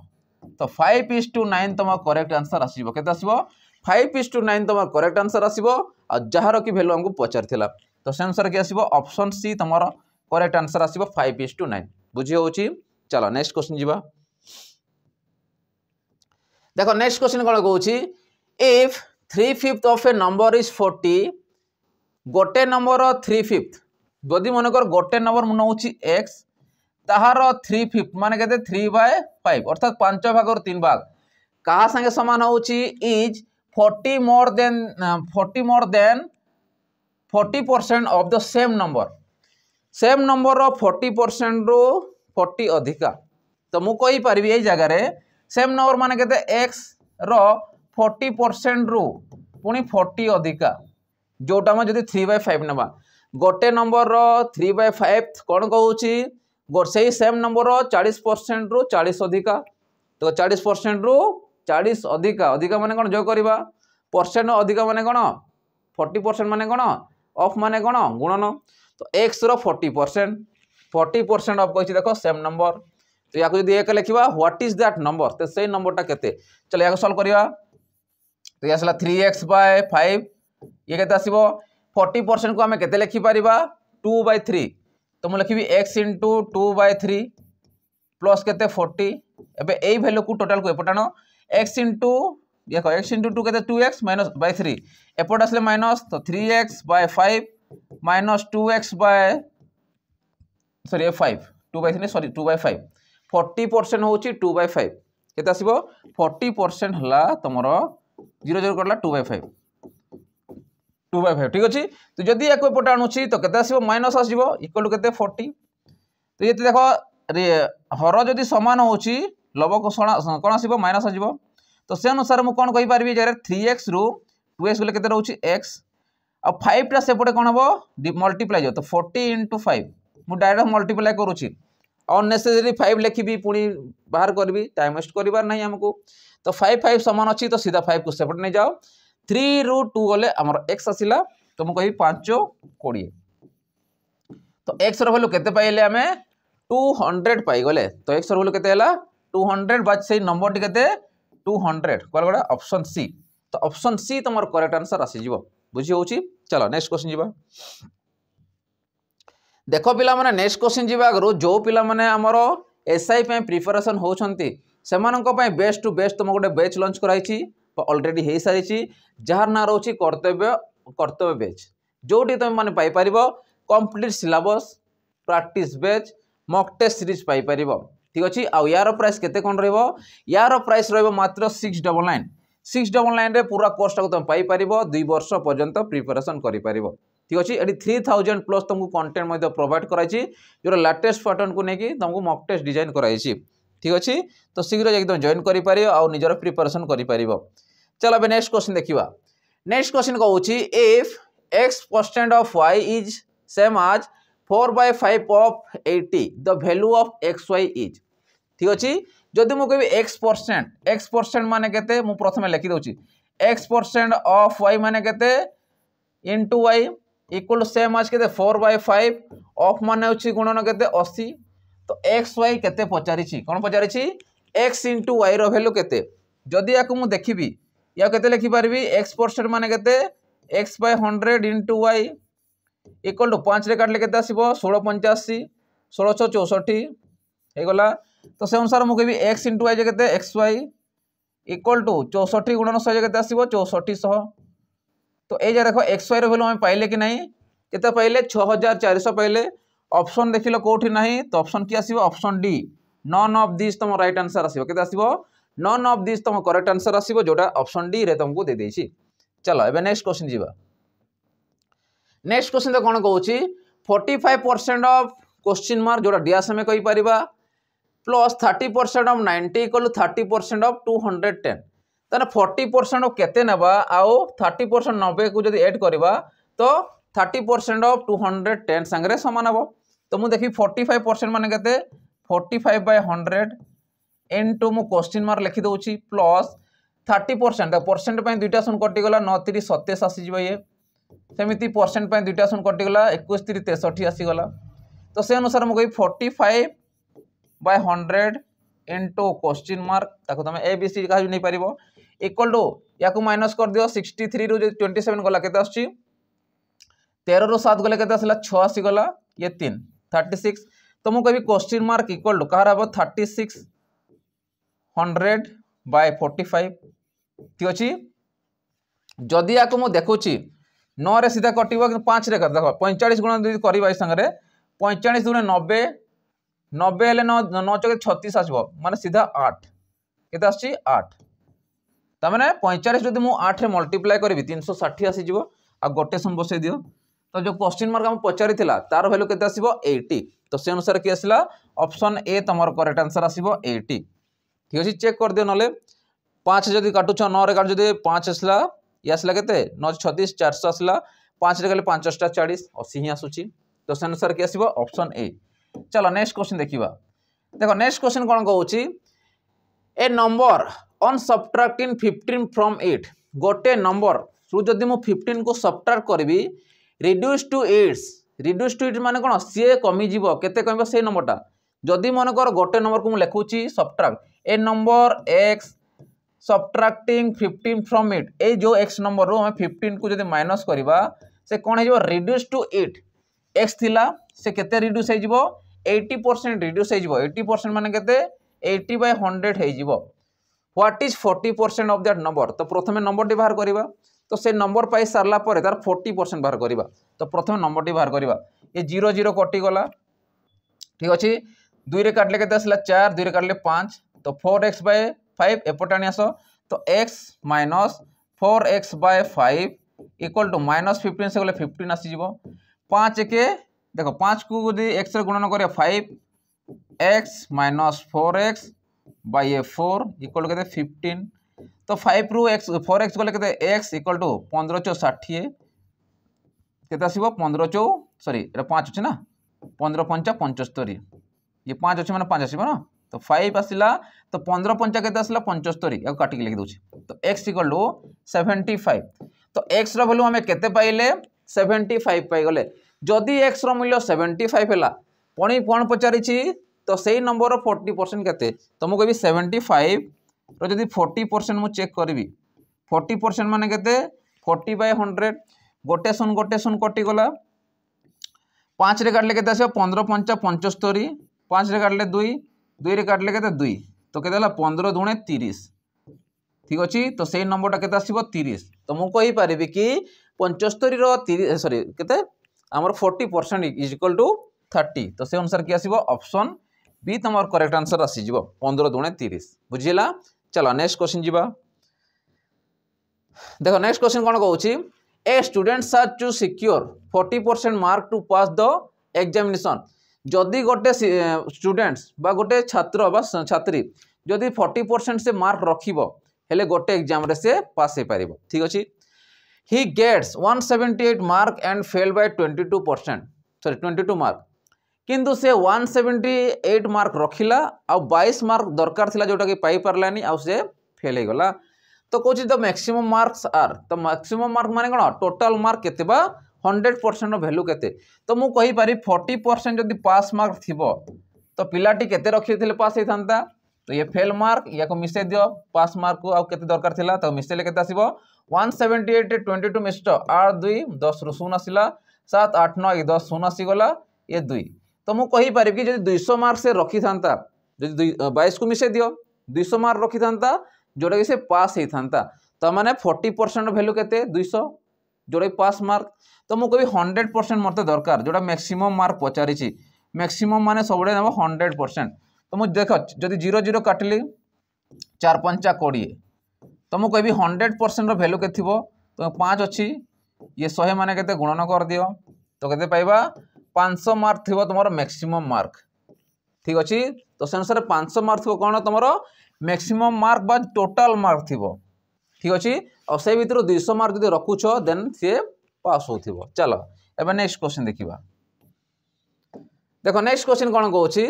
तो 5:9 तुम करेक्ट आंसर आसीबो केते आसीबो 5:9 तुम करेक्ट आंसर आसीबो आ जहार की वैल्यू हमको पचारथिला तो से अनुसार के आसीबो ऑप्शन सी तुमरो करेक्ट आंसर आसीबो 5:9 बुझी होची। चलो नेक्स्ट क्वेश्चन जीवा देखो नेक्स्ट क्वेश्चन कौन कहूँ if 3/5 of A number is 40 गोटे नंबर 3/5 जदि मनकर गोटे नंबर नौ x ताहार 3/5 मान के 3/5 अर्थात 5 भाग 3 भाग कहा संगे समान होची is 40 more than 40% of the same number 40% रो 40 अधिका तो मु कही पारि ये जगह सेम नंबर मान के x रो 40% रु पुणी 40 अधिका जोटा मैं जब 3/5 नवा गोटे नंबर रो 3/5 कौन कहूँ से सेम नंबर 40% रु 40 अधिका तो 40% रु 40 अधिका माने कौन जो करवा परसेंट अधिका माने कौन 40% माने कौन ऑफ माने कौन गुणन तो x रो 40% ऑफ कही देख सेम नंबर तो या जब एक लिखा व्हाट इज दैट नंबर तो से नंबरटा केते चलो या सॉल्व करवा तो ये आसला 3x/5 ये केते आसीबो 40% को आम केते लिखि पारिबा 2/3 तो मैं लिखी x × 2/3 प्लस केते 40 एबे एई वैल्यू को टोटल को एपटानो x × 2 केते 2x - 3 एपट आसले माइनस तो 3x/5 - 2x/5 2/3 2/5 40% होची 2/5 केते आसीबो 40% हला तमरो 0 करला 2/5 ठीक अछि तो जदी एको एपटे आणुची तो केते आसीबो माइनस आसीबो इक्वल टू केते 40 तो ये देखो हर जदी समान होची लबक कोन आसीबो माइनस आसीबो तो से अनुसार मु कोन कहि पारबी जे 3x रु 2x गले केते रहउची x आ 5 टा सेपटे कोन हबो मल्टीप्लाई जो तो 40 × 5 मु डायरेक्ट मल्टीप्लाई करूची अननेसेसरी 5 लिखी पुणी बाहर करी टाइम वेस्ट करार ना आमको तो 5 समान अच्छी तो सीधा 5 को सेपटे नहीं जाओ 3 ରୁ 2 गले आमर x आसला तो मुझे कही 5 20 तो x रो वैल्यू केते पाइले आमे 200 पाई गले तो x रो वैल्यू केते हला 200 बाद से नंबर टी केते 200 कोन गोडा ऑप्शन सी तो ऑप्शन सी तमर करेक्ट आंसर आसी जीवो बुझी होची। चलो नेक्स्ट क्वेश्चन जीवा देखो पिला माने नेक्स्ट क्वेश्चन जीवा आगु जो पिला माने हमर एसआई पे प्रिपरेशन होछंती सेमाननको पे बेस्ट टू बेस्ट तुम गोटे बैच लॉन्च कराई ऑलरेडी हो सारी जार ना रोची कर्तव्य बैच जोटी तुम मैंने paper complete syllabus practice batch mock test series paper ठीक अच्छे आउ यार प्राइस केते कौन रहिबो यार प्राइस रहिबो मात्र 699 रे पूरा कोर्स टाको तुम पाइपर 2 वर्ष पर्यंत प्रिपरेशन करि परिबो ठीक अच्छे ये 3000 प्लस तुमको कंटेंट प्रोवाइड कराई जो लेटेस्ट पैटर्न को लेकिन तुमको मॉक टेस्ट डिजाइन कराई ठीक अच्छे तो शीघ्र एकदम जॉइन कर निजर प्रिपरेशन कर चलो अब नेक्स्ट क्वेश्चन देखा नेक्स्ट क्वेश्चन कहूँ if x% of y is same आज 4/5 of 80 the value of xy is ठीक अच्छे जदि मुझे x% माने केते मु प्रथमे लिखि दउची x% ऑफ y माने केते इनटू y इक्वल सेम आज केते 4/5 ऑफ माने होची गुणन केते 80 तो xy केते पचारिछि कोन पचारिछि x इनटू y रो वैल्यू केते जदि याकु मु देखिबी या केते लिखि परबी x% माने केते x/100 into y equal to 5 रे काटले केते आसीबो 1685 1664 हे गला तो से अनुसार मु कहबी x इनटू y केते xy इक्वल टू 64 गुणन 100 केते आसीबो 6400 तो ए जे देखो xy रो वैल्यू हम पाइले कि नहीं केते पाइले 6400 पाइले ऑप्शन देखिलो कोठी नहीं तो ऑप्शन की आसीबो option D none of this तुम राइट आंसर आसीबो केते आसीबो नन ऑफ दिस तुम करेक्ट आंसर आसीबो जोटा ऑप्शन डी रे तुमको दे देछि चलो एबे नेक्स्ट क्वेश्चन जीवा नेक्स्ट क्वेश्चन तो कोन कहूची 45% ऑफ क्वेश्चन मार्क जोटा डीएस में कहि परिबा plus 30% of 90 equal to 30% of 210 ताने 40% ऑफ केते नेबा आउ 30% 90 को जदी ऐड करबा तो 30% ऑफ 210 संगरे समान हबो तो मु देखि 45% माने केते 45/100 इनटू मु क्वेश्चन मार्क लिखि दउची प्लस 30% परसेंट पे दुईटा सुन कटि गला 9 3 27 आसी जइबो ये सेमिति परसेंट पे दुईटा सुन कटि गला 21 3 63 आसी गला तो से अनुसार मु कहि 45/100 इनटू क्वेश्चन मार्क ताको तमे ए बी सी का नहीं परिबो इक्वल टू याकू माइनस कर दियो 63 रु 27 गला केते आछि 13 रु 7 गले केते आसला 6 आसी गला ये 3 36 तो मु कहि क्वेश्चन मार्क इक्वल टू कहार हबो 3600/45 ठीक अछि जदि याकू मु देखुची 9 रे सीधा कटिबो कि 5 रे कर देखो 45 गुणन यदि करबा संगे 45 दुने 90 90 हेले 9 चके 36 आसबो माने सीधा 8 केते आछि 8 त माने 45 जदि मु 8 रे मल्टीप्लाई करबी 360 आसी जिवो आ गोटे सम बसै दियो तो जो क्वेश्चन मार्क हम पचारि थिला तार वैल्यू केते आसीबो 80 तो से अनुसार की आसला ऑप्शन ए तमर करेक्ट आंसर आसीबो 80 ठीक अछि चेक कर दियो नले 5 जदि काटु छ 9 रे काट जदि 5 आसला ये आसला केते 9 36 400 आसला 5 रे गले 5 टा 40 80 ही आसुची तो से अनुसार की आसीबो ऑप्शन ए चलो नेक्स्ट क्वेश्चन देखिबा देखो नेक्स्ट क्वेश्चन कोन कहउची a number on subtracting 15 from 8 गोटे नंबर सु जदि मु 15 को सब्ट्रैक्ट करबी रिड्यूस टू इट्स माने कोन सी कमी जीवो केते कमिबो से नंबरटा जदि मन कर गोटे नंबर को मु लिखुची subtract a number x subtracting 15 from it ए जो x नंबर रो हम 15 को जदि माइनस करबा से कोन हे जो रिड्यूस टू इट x थिला से केते रिड्यूस हे जिवो 80% रिड्यूस हे जिवो 80% माने केते 80/100 हे जिवो what is 40% of that number तो प्रथमे नंबर डी बाहर करबा तो से नंबर पाई सारला परे तार 40% बाहर करबा तो प्रथमे नंबर डी बाहर करबा ये 0 0 कटि गला ठीक अछि 2 रे काटले केते असला 4 2 रे काटले 5 तो 4x/5 एपटानी आसो तो x - 4x/5 इक्वल टू -15 से गले 15 आसी जिवो 5 के देखो 5 को यदि x रे गुणन करे 5x - 4x/4 इक्वल केते 15 तो 5 रु x 4x गले केते x इक्वल टू 15 × 60 केते आसीबो 15 × सॉरी एटा 5 अछि ना 15 × 5 75 ये 5 अछि माने 5 आसीबो ना तो 5 आसिला तो 15 × 5 केते आसिला 75 या काटि के लिख दोछि तो x इक्वल टू 75 तो x रो वैल्यू हमें केते पाइले 75 पाइ गले जदि x रो मूल्य 75 हैला पणी कोन पचारिछि तो सेही नंबर 40% केते तो मु कहबी 75 रो जदि 40% मु चेक करबी 40% माने केते 40/100 गोटे सुन कटि गला 5 रे काटले केते आसे 15 × 5 75 5 रे काटले 2 2 रे काटले केते 2 तो केते हला 15 दुणे 30 ठीक अछि तो सेही नंबरटा केते आसीबो 30 तो मु कहि परिबी कि 75 रो 30 सॉरी केते हमर 40% इज इक्वल टू 30 तो से अनुसार की आसीबो ऑप्शन बी तमर करेक्ट आंसर आसी जिवो 15 दुणे 30 बुझिला चलो नेक्स्ट क्वेश्चन जिबा देखो नेक्स्ट क्वेश्चन कोन कहउची a students are to secure 40% mark to pass the examination जदि गोटे स्टूडेंट्स बा गोटे छात्र बा छात्री जदि 40% से मार्क रखिबो हेले गोटे एग्जाम रे से पास हो पारिबो ठीक अछि he gets 178 mark and fail by 22% sorry 22 mark किंतु से 178 मार्क रखिला आ 22 मार्क दरकार थिला जोटा कि पाई पारलानी आ से फेल हो गला तो कहूँ द मैक्सिमम मार्क्स आर तो मैक्सिमम मार्क माने कौन टोटाल मार्क केते बा 100% वैल्यू केते तो मु कहि पारी 40% जदि पास मार्क थिबो तो पिलाटी केते रखि थिले पास हे थांता तो ये फेल मार्क या को मिसे दियो पास मार्क को आ केते दरकार थिला तो मिसेले केते आसीबो 178 22 मिस्टर 8 2 10 रु 0 आसिला 7 8 9 10 0 आसी गला ये 2 तो मु कहि पारि कि जदि 200 मार्क से रखि थांता जदि 22 को मिसे दियो 200 मार्क रखि थांता जोड़ा कि से पास ही था तो माने 40% वैल्यू केते 200 जोड़ा पास मार्क तो मु कभी 100% मते दरकार जोड़ा मैक्सिमम मार्क पचारि मैक्सिमम माने सबडे नेबो 100% तो मु देख जदि 0 0 काटली 4 5 20 तो मु कभी 100% वैल्यू के थिबो तो 5 अछि ये 100 माने केते गुणन कर दियो तो केते पाइबा 500 मार्क थिबो तमरो मैक्सिमम मार्क ठीक अछि तो से अनुसार 500 मार्क थिबो कोन तमरो मैक्सिमम मार्क बा टोटल मार्क थिबो ठीक अछि और से भीतर 200 मार्क जदि रखुछ देन से पास होथिबो चलो एबे नेक्स्ट क्वेश्चन देखिबा देखो नेक्स्ट क्वेश्चन कोन कहूची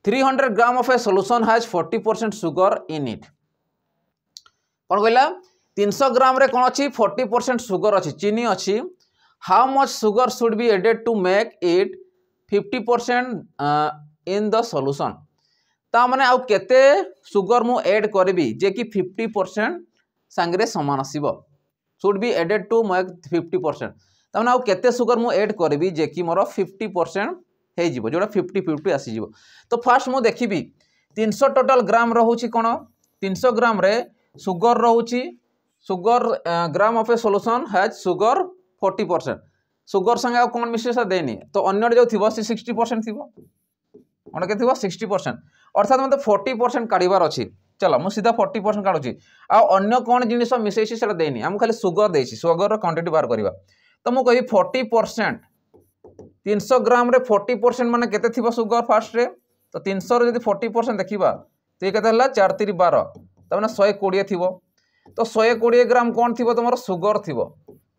300 gram of a solution has 40% sugar in it कोन कहला 300 ग्राम रे कोन अछि 40% शुगर अछि चीनी अछि how much sugar should be added to make it 50% in the solution ता माने आउ केते शुगर मु ऐड करबी जे कि 50% संगरे समान आसीबो should be added to make 50% ता माने आउ केते शुगर मु ऐड करबी जे कि मोर 50% हे जिवो जोडा 50 50 आसी जिवो तो फर्स्ट मु देखिबी 300 टोटल ग्राम रहउची कोन 300 ग्राम रे शुगर रहउची sugar gram of a solution has sugar 40% sugar संगे आउ कोन मिसेस देनी तो अन्य जो थिबो 60% थिबो ओन के थिबो 60% अर्थात मते 40% काढिबार अछि चलो मु सीधा 40% काढुची आ अन्य कोन जिनिस मिसेछि सेटा देनी हम खाली शुगर देछि शुगर रो क्वांटिटी बार करबा तो मु कहि 40% 300 ग्राम रे 40% माने केते थिबो शुगर फास्ट रे तो 300 रे जदि 40% देखिबा तो ये केते हला 4 3 12 त माने 120 थिबो तो 120 ग्राम कोन थिबो तमरो शुगर थिबो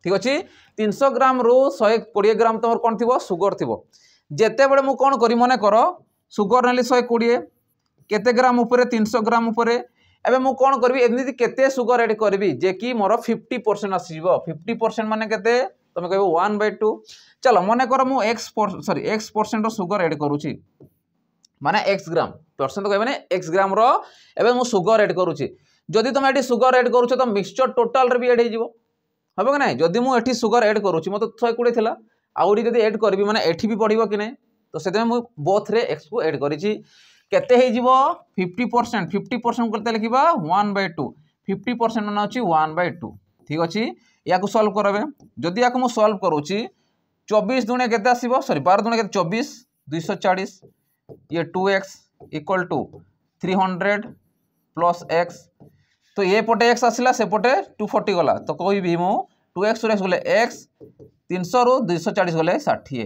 ठीक अछि 300 ग्राम रो 120 ग्राम तमर कोन थिबो शुगर थिबो जेते बेले मु कोन करी मने करो शुगर नेली 120 केते ग्राम ऊपर 300 ग्राम ऊपर एबे मु कोन करबी एमनी केते शुगर ऐड करबी जे कि मोर 50% आसीबो 50% माने केते तमे कहबो 1/2 चलो मने कर मु x% रो शुगर ऐड करूची माने x ग्राम परसेंट कहबे ने x ग्राम रो एबे मु शुगर ऐड करूची जदि तमे एठी शुगर ऐड करूछ तो मिक्सचर टोटल रे भी ऐड हे जिवो हबो कि नै जदि मु एठी शुगर ऐड करूची मते 120 थिला आउडी जदि ऐड करबी माने एठी भी पडिबो कि नै तो सेते मु बोथ रे x को ऐड करिची केते हे जिवो 50% करते लिखिबा 1/2 50% माने अछि 1/2 ठीक अछि या को सॉल्व करबे जदि या को मु सॉल्व करूची 24 दुने केते आसीबो सॉरी 12 दुने केते 24 240 ये 2x equal to 300 plus x तो ये पटे x आसिला से पटे 240 गला तो कोई भी मु 2x रे गले x 300 रो 240 गले 60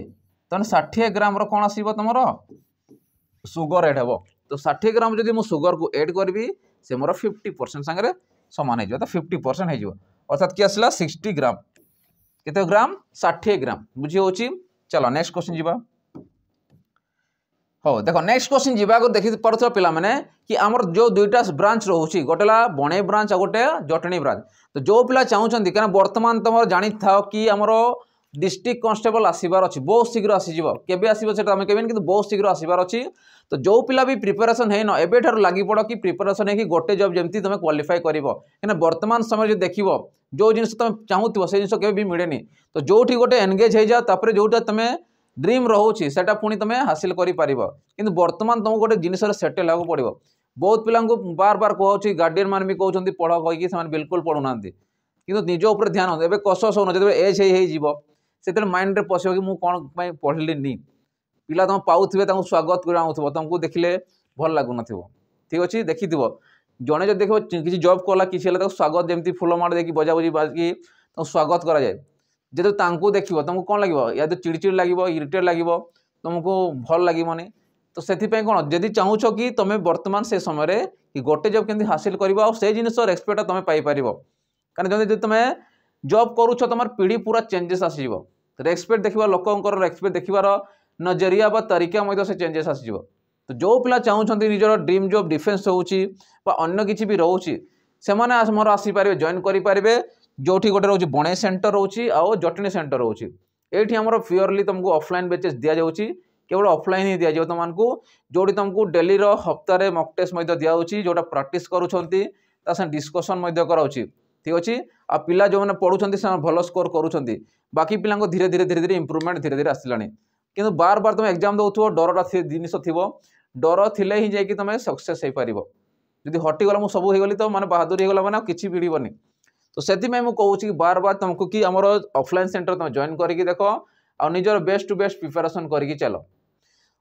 तने 60 ग्राम रो कोन आसीबो तमरो शुगर ऐड हेबो तो 60 ग्राम जदि मु शुगर को ऐड करबी से मोर 50% संगे समान हे जो तो 50% हे जो अर्थात कि आसला 60 ग्राम केते ग्राम 60 ग्राम बुझी होची चलो नेक्स्ट क्वेश्चन जीवा हो देखो नेक्स्ट क्वेश्चन जीवा को देखि पड़थो पिला माने कि हमर जो दुईटा ब्रांच रहउची गोटेला बणे ब्रांच आ गोटे जटणी ब्रांच तो जो पिला चाहुचंदी कारण वर्तमान तमर जानि थाओ कि हमरो डिस्ट्रिक्ट कांस्टेबल आसीबार अछि बहुत शीघ्र आसी जिवो केबे आसीबो सेटा हम केबेन किंतु बहुत शीघ्र आसीबार अछि तो जो पिला भी प्रिपरेशन है न एबे ठर लागि पड़ो कि प्रिपरेशन है कि गोटे जॉब जेमती तमे क्वालिफाई करिवो कि वर्तमान समय जो देखिवो जो जिनिस तमे चाहुथिवो से जिनिस केबे भी मिलेनी तो जोठी गोटे एंगेज हे जा तापरे जोटा तमे ड्रीम रहउची सेटा पुनी तमे हासिल करि पारिबो किंतु वर्तमान तुम गोटे जिनिस रे सेटल लागो पड़िबो बहुत पिला को बार बार कहउची गार्डियन मान भी कहउचंदी पढो कहि से बिल्कुल पढु नांती किंतु निज ऊपर ध्यान एबे कसस होनो जदे एज हे जीवो सेते माइंड रे पसियो कि मु कोन पय पढिली नी पिला तुम पाउथिबे तांको स्वागत कराउथिबो तुमको देखिले भल लागु नथिबो ठीक अछि देखिथिबो जड़े जो देख किसी जॉब कला किसी स्वागत जमी फुलमाड़ देखिए बजाबुजी बाजी स्वागत कराए जेहेतु तांकू देखिए तुमको कौन लगे या तो चिड़चिड़ लगे इरिटेट लगे तुमको भल लगेनि तो से कौन जदि चाहूछ कि तुम बर्तमान से समय कि गोटे जॉब केमती हासिल कर से जिनस रेस्पेक्ट तुम पाइपर कारण जब तुम जॉब करुछ तुम पीढ़ी पूरा चेंजेस आसो रेस्पेक्ट देखा लोकर रेस्पेक्ट देखार नजरिया बा तरीका से चेंजेस आसो तो जो पिला चाहूँगी निजर ड्रीम जॉब डिफेन्स होन्य किसी भी रोचे से मोर आसीपारे जॉइन करेंगे जोठी गोटे रोचे बणे सेंटर रोचे आउ जटनी सेंटर रोचे ये आम प्योरली तुमको ऑफलाइन बैचेस दि जाऊँगी केवल ऑफलाइन ही दि जाए तुमको जोटी तुमको डेली हफ्तारे मॉक टेस्ट दिखाई जोटा प्रैक्टिस करुँच डिस्कसन कराऊँगी ठीक अच्छे आ पिला जो मैंने पढ़ुं से भल स्कोर करुँच बाकी पिला धीरे धीरे धीरे धीरे इम्प्रूवमेंट धीरे धीरे आसला कि बार बार तुम एग्जाम दौथ डरटा जिनस थी डर थिले ही जाकि तुम सक्सेस हो पार जदि हटिगला मुझे सबू होगली तो मैंने बहादुरी होगला मैंने किसी भिड़बनी तो से कहूँ कि बार बार तुमको कि आम ऑफलाइन सेंटर तुम जॉइन करके देख आ निजर बेस्ट टू बेस्ट प्रिपेरेसन करके चलो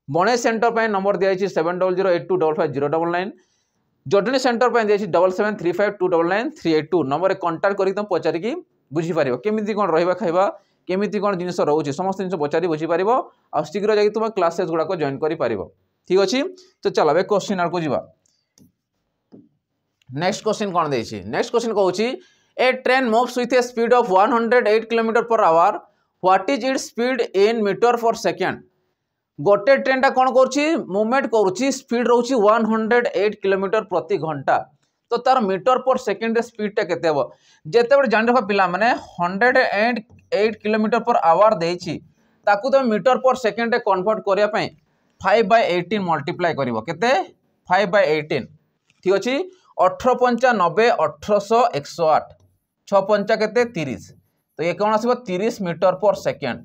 बणे सेंटर पर नंबर दिखाई 7008255099 जटनी सेंटर पर दिखाई 7735299382 नंबर कंटाक्ट करके तुम पचारिकी बुझीपार केमी कौन रहा खाଇବା केमी कौन जिन रोचे समस्त जिन पचारि बुझीपार आ शीघ्र जाकि तुम क्लासेस गुड़ाक जॉइन कर ठीक अच्छे तो चलो अब क्वेश्चन आड़ को जीवा नेक्स्ट क्वेश्चन कौन देछि नेक्स्ट क्वेश्चन कहूँ a train moves with a speed of 108 km/h what is its speed in metre per second गोटे ट्रेन टा कौन कर मूवमेंट करुच्ची स्पीड रोची 108 km प्रति घंटा तो तार मीटर पर सेकेंड स्पीड टा केते हो जेते जान रख पिला माने 108 km/h देछि ताकू तो मीटर पर सेकेंड रे कन्वर्ट करिया पई 5/18 मल्टीप्लाई करिवो केते 5/18 ठीक अछि 18 90 1800 108 6 पंचा केते 30 तो ये कौन आसो 30 मीटर पर सेकेंड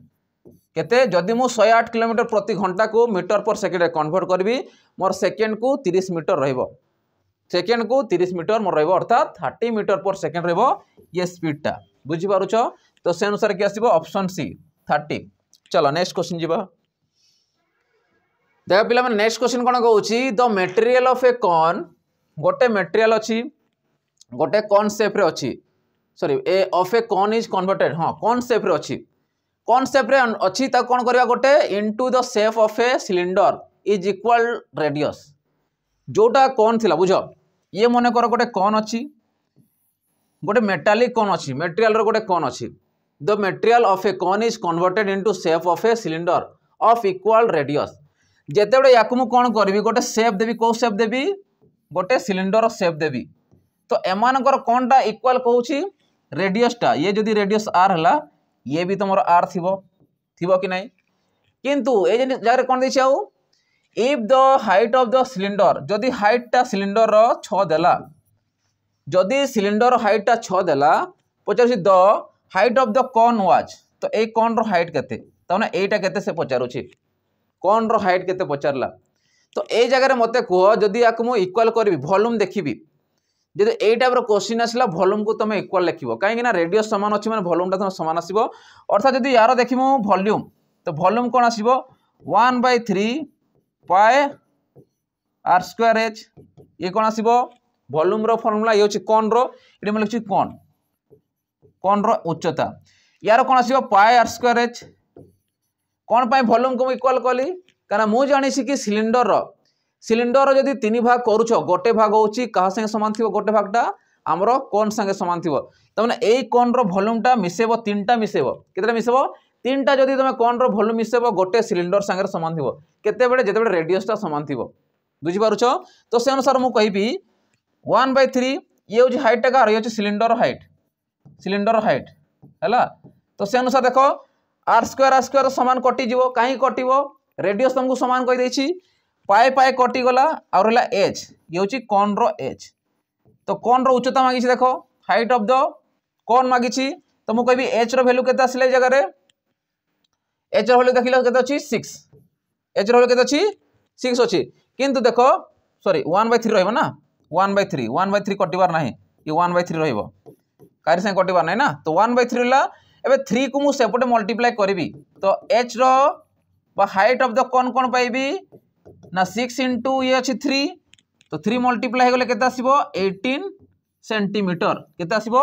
केते जदि मु 108 km प्रति घंटा को मीटर पर सेकेंड कन्वर्ट करी मोर सेकेंड को 30 मीटर रहिबो सेकेंड को 30 मीटर मोर रहिबो अर्थात 30 मीटर पर सेकेंड रहिबो ये स्पीड टा बुझी पारुछ तो से अनुसार के आसीबो ऑप्शन सी 30 चलो नेक्स्ट क्वेश्चन जीवा देखा पिला माने नेक्स्ट क्वेश्चन कोन कहूची the material of a cone गोटे मटेरियल अछि गोटे कॉर्न शेप रे अछि sorry a of a cone is converted हां कॉर्न शेप रे अछि कौन शेप रे अच्छी ता कौन करवा गोटे into the shape of A cylinder is equal radius जोटा कौन थिला बुझ ये मन कर गोटे कौन अच्छी गोटे मेटालिक कौन अच्छी मेटेरियल रो गोटे कौन अच्छी द मेटेरियल ऑफ ए कौन is converted into shape of A cylinder of equal radius जेते बड़े याकु मु कौन करबी गोटे शेप देबी को शेप देबी गोटे सिलिंडर शेप देबी तो एमानकर कौन टा इक्वल कहूची रेडियस टा ये जदी रेडियस आर हला ये भी तुम आर थी कि नहीं किंतु ये जगह कौन देछि आउ if the height of the cylinder जदि हाइट टा सिलिंडर रो 6 देला जदि सिलिंडर हाइट टा 6 देला पचारुछि the height of the cone was तो ए कॉर्न रो हाइट केते तने एटा केते से पचारुछि कॉर्न रो हाइट केते पचारला तो ए जगह मते कह जदि याक मु इक्वल करबी वॉल्यूम देखिबी जब ए टाइप क्वेश्चन आसला वॉल्यूम को तुम इक्वल लिख कहीं रेडियस सामान अच्छी मैंने वॉल्यूम तुम सामान आसो अर्थात जब यार देख वॉल्यूम तो वॉल्यूम कौन आसो 1/3 पाए आर स्क्वायर एच ये कौन आसो वॉल्यूम रो फॉर्मूला ये कौन रो ये लिखी कौन रो उच्चता यार कौन आसो पाए आर स्क्वायर एच कौन पाए वॉल्यूम को इक्वल कली कारण मुझे जानी कि सिलिंडर जदि 3 भाग करुछ गोटे भाग होची कहा संगे समान थी गोटे भागटा आमर कौन संगे समान थी तमें यही कौन रो वॉल्यूम टा मिसेब 3टा मिसेब केतेटा मिसेब 3टा जदि तुम कौन रो वॉल्यूम मिसेब गोटे सिलिंडर संगे समान थी केते बेले जेते बेले रेडियस टा समान थी बुझी पारुछ तो से अनुसार मु कहिबी 1/3 ये होची हाइट टा ये होची सिलिंडर हाइट हैला तो से अनुसार देखो आर स्क्वायर समान कटि जीवो काहे कटिवो रेडियस तुमको समान कहि देछि पाए पाए कटिगला और रहा एच ये हूँ कौन रो एच तो कौन रो उच्चता मांगी देखो हाइट ऑफ द कौन मांगी तो मुझे कहि एच रो वैल्यू केते आसले जगह एच रो वैल्यू देखिल केते अछि 6 एच रो वैल्यू केते अछि 6 अछि किंतु देखो सॉरी 1/3 रहइबो ना 1/3 कटिबार नाही ये 1/3 रहइबो कारी से कटिबार नाही ना तो 1/3 रहला एबे 3 को मु सेपटे मल्टीप्लाई करबी तो एच रो बा हाइट ऑफ द कौन पाइबी ना 6 इंटू ये अच्छी 3 तो 3 मल्टीप्लाई हो गले केते आसीबो 18 सेंटीमीटर केते आसीबो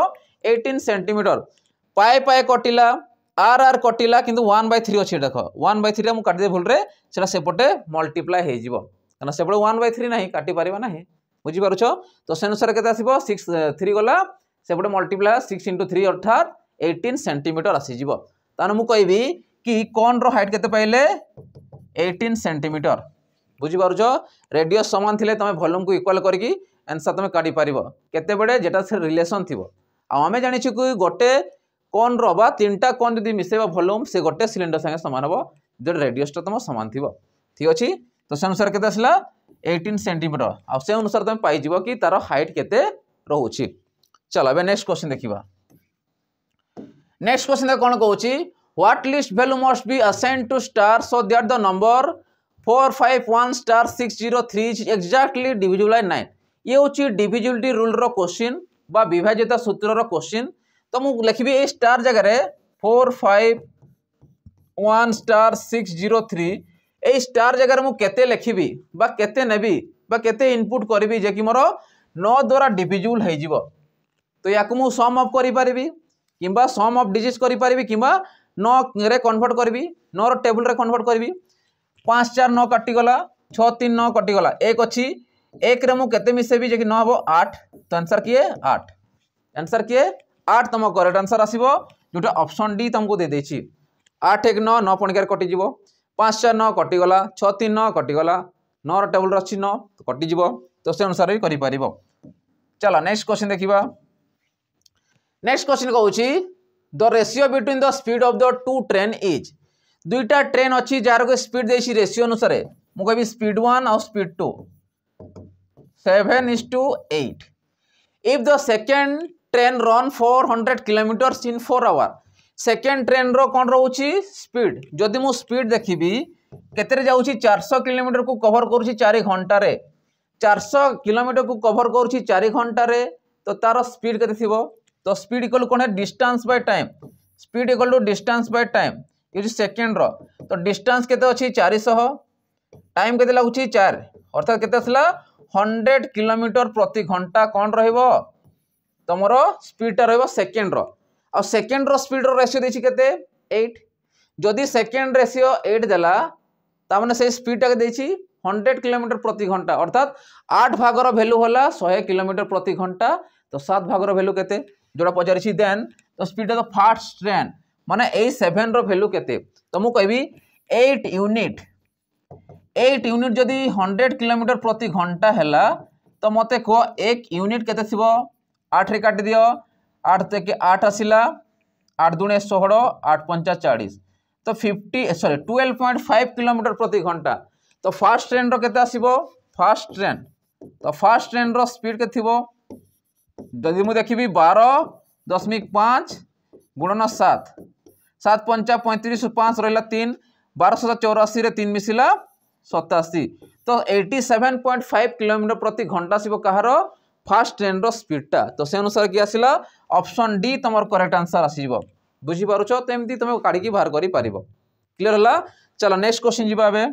18 सेंटीमीटर पाए पाए कटिला आर आर कटिला किंतु 1/3 अछि देखो 1/3 मु काटि दे भूल रे सेटा सेपटे मल्टीप्लाई हे जिवो कना सेपटे 1/3 नाही काटि परिबा नाही बुझी पारुछो तो से अनुसार केते आसीबो 6 3 गला सेपटे मल्टीप्लाई 6 * 3 अर्थात 18 सेंटीमीटर आसी जिवो ताने मु कहबी कि कोन रो हाइट केते पाइले 18 सेंटीमीटर बुझी पारुछो रेडियस समान थिले तमे वॉल्यूम को इक्वल करके आंसर तमे काटि परिबो केते बडे जेटा से रिलेशन थिबो आ हमें जानि छु कि गोटे कोन रो बा तीनटा कोन जदी मिसेबा वॉल्यूम से गोटे सिलिंडर संगे समान हबो जे रेडियस तो तम समान थिबो ठीक अछि तो से अनुसार केते असला 18 सेंटीमीटर आ से अनुसार तमे पाई जिवो कि तारो हाइट केते रहउछि चलो बे नेक्स्ट क्वेश्चन देखिबा नेक्स्ट क्वेश्चन कोन कहउछि what least value must be assigned to star so that the number 451 star 603 is exactly divisible by 9 ये होछि डिविजिबिलिटी रूल रो क्वेश्चन बा विभाज्यता सूत्र रो क्वेश्चन तो मु लिखबी ए स्टार जगह रे 451 स्टार 603 ए स्टार जगह रे मु केते लिखबी बा केते नेबी बा केते इनपुट करबी जे कि मोर 9 द्वारा डिविजिबल हे जिवो तो याकु मु सम अप करि परिबी किबा सम अप डिजिट्स करि परिबी किबा 9 रे कन्वर्ट करबी 9 रो टेबल रे कन्वर्ट करबी 5 4 9 कटि गला 6 3 9 कटि गला एक अछि एक रे मु केते मिसेबी जे कि 9 हबो 8 तो आंसर किए 8 आंसर किए 8 तम करेक्ट आंसर आसीबो जोटा ऑप्शन डी तुमको दे देछि 8 1 9 9 पणिकार कटि जिवो 5 4 9 कटि गला 6 3 9 कटि गला 9 रो टेबल रछि 9 तो कटि जिवो तो से अनुसार ही करि परिबो चलो नेक्स्ट क्वेश्चन देखिबा नेक्स्ट क्वेश्चन कहउछि the ratio between the speed of the two train is दुईटा ट्रेन अछि जार को स्पीड देछि रेशियो अनुसार मु कहबी स्पीड 1 और speed 2 7:8 if the second train run 400 kilometers in 4 hours second train रो कोन रहउछि स्पीड जदि मु स्पीड देखिबी केतरे जाउछि 400 किलोमीटर को कवर करूछि 4 घंटा रे 400 किलोमीटर को कवर करूछि 4 घंटा रे तो तार स्पीड केते थिबो तो स्पीड इक्वल कोन है distance by time speed equal to distance by time ये सेकेंड रो तो डिस्टेंस केते अछि 400 टाइम केते लागुछि 4 अर्थात केते असला 100 किलोमीटर प्रति घंटा कोन रहइबो तमरो स्पीड रहइबो सेकेंड रो और सेकेंड रो स्पीड रो रेशियो देछि केते 8 जदि सेकेंड रेशियो 8 देला ता माने से स्पीड टा देछि 100 किलोमीटर प्रति घंटा अर्थात 8 भाग रो वैल्यू होला 100 किलोमीटर प्रति घंटा तो 7 भाग रो वैल्यू केते जोड़ा पचारिछि देन तो स्पीड ऑफ फास्ट ट्रेन माने ए 7 रो वैल्यू केते तो मु कहबी 8 यूनिट जदि 100 किलोमीटर प्रति घंटा हैला तो मते को 1 यूनिट केते थिबो 8 रे काटि दियो 8 ते के 8 आसिला 8 दुणे 16 8 5 40 तो 12.5 किलोमीटर प्रति घंटा तो फास्ट ट्रेन रो केते आसीबो फास्ट ट्रेन रो स्पीड के थिबो जदि मु देखिबी 12.5 गुणन 7 7 5 35 5 रहला 3 1284 रे 3 मिसिला 87 तो 87.5 किलोमीटर प्रति घंटा सिबो कहारो फास्ट ट्रेन रो स्पीड टा तो से अनुसार की आसिला ऑप्शन डी तमर करेक्ट आंसर आसीबो बुझी पारुछो तो एमती तुम काढी की बाहर करि पारिबो क्लियर हला चलो नेक्स्ट क्वेश्चन जिबा बे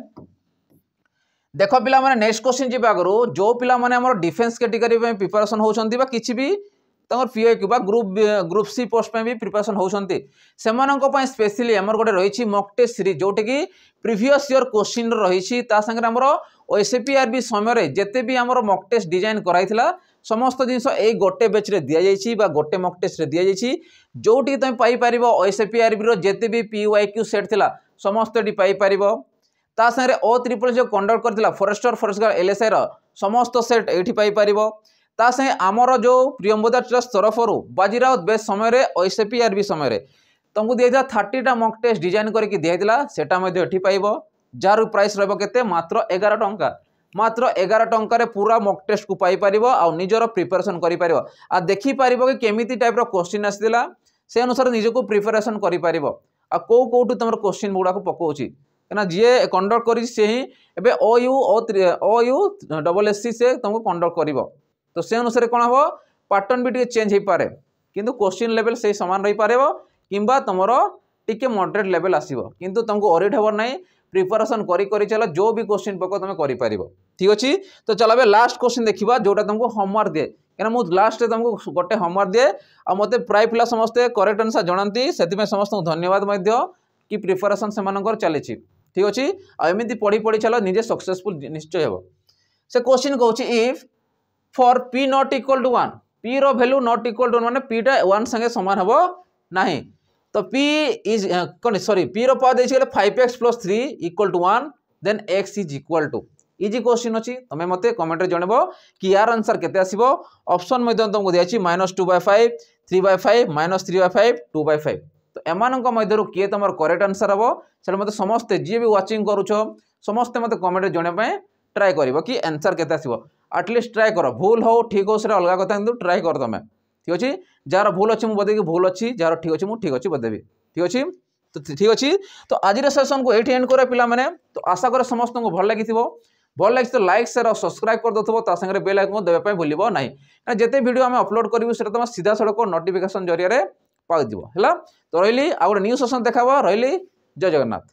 देखो पिला माने नेक्स्ट क्वेश्चन जिबा करू जो पिला माने हमर डिफेंस कैटेगरी में प्रिपरेशन होछंती बा किछि भी तमर पीओ क्यू बा ग्रुप सी पोस्ट में भी प्रिपरेशन होछंती सेमाननको पय स्पेशली हमर गोटे रहिछि मॉक टेस्ट सीरीज जोटे की प्रीवियस ईयर क्वेश्चन रहिछि ता संगे हमर ओएसपीआरबी समय रे जते भी हमर मॉक टेस्ट डिजाइन कराइथिला समस्त जिनस ए गोटे बैच रे दिया जाइछि बा गोटे मॉक टेस्ट रे दिया जाइछि जोटी तुम पाई परिबो ओएसपीआरबी रो जते भी पीवाईक्यू सेट थिला समस्त डी पाई परिबो ता संगे ओ ट्रिपल जो कंडक्ट करथिला फॉरेस्ट गार्ड एलएसआई रो समस्त सेट एठी पाई परिबो ता संगे आमर जो प्रियंबदा ट्रस्ट तरफरु बाजीराव बेस समय रे ओएसपीआरबी समय रे तुमको दिया 30 टा मॉक टेस्ट डिजाइन करके दिया सेटा मध्ये एठी पाइबो जार प्राइस रहबो केते मात्र 11 टंका मात्र 11 टंका रे पूरा मॉक टेस्ट को पाई परिबो आ निजर प्रिपरेशन करि परिबो आ देखि परिबो कि केमिति टाइप रो क्वेश्चन आसिदिला से अनुसार निज को प्रिपरेशन करि परिबो आ कोठु तमर क्वेश्चन गुडा को पकोछि कना जे कंडक्ट करि से ही एबे ओयू डबल एससी से तुमको कंडक्ट करिवो तो से अनुसार कोन हबो पैटर्न भी चेंज हो पारे किंतु क्वेश्चन लेवल से समान रही पारेबो किंबा तमरो टिके मॉडरेट लेवल आसीबो किंतु तुमको ओरिड हबर नै प्रिपरेशन करी चलो जो भी क्वेश्चन पको तुम करि परिबो। ठीक अच्छे। तो चलो लास्ट क्वेश्चन देखा जोटा तुमको होमवर्क दिए क्या मुझे लास्ट तुमको गोटे होमवर्क दिए आ मत प्राय पिला समस्ते करेक्ट आंसर जानती से समस्त धन्यवाद कि प्रिपरेशन से चली ठीक अच्छे। आमती पढ़ी पढ़ी चलो निजे सक्सेसफुल निश्चय हे। से क्वेश्चन कहूँ if for P not equal to 1 P रो वैल्यू नॉट इक्वल टू 1 माने पी टा 1 संगे समान हबो नाही तो पी इज कौन सॉरी पी रो पावर देछि गेले 5x + 3 = 1 then x is equal to easy question अछि तमे मते कमेंट रे जणबो कि यार आंसर केते आसीबो। ऑप्शन मध्ये तुमको दियाछि -2/5 3/5 -3/5 2/5 तो एमानक मध्यरु किए तमर करेक्ट आंसर हबो से मते समस्त जी भी वाचिंग करूछो समस्त मते कमेंट रे जणे पय ट्राई करिवो कि आंसर केते आसीबो एटलिस्ट ट्राई कर भूल हो ठीक हो से अलग कथा किंतु ट्राई कर तुम ठीक अच्छे। जार भूल अच्छी मुझे बदेगी भूल अच्छी जार ठीक अच्छे मुझे ठीक अच्छे बदेवी ठीक अच्छे। तो ठीक अच्छे तो आज सेसन को ये एंड कर पिला माने तो आशा कर समस्त को भल लगी भल लगी तो लाइक शेयर और सब्सक्राइब कर दो ता संगे बेल आइकन देबे भूलिबो नहीं जिते वीडियो आम अपलोड करूँ से तुम सीधा सड़क नोटिफिकेशन जरिए पाइब है। तो रही आ गए न्यू सेसन देखा रही जय जगन्नाथ।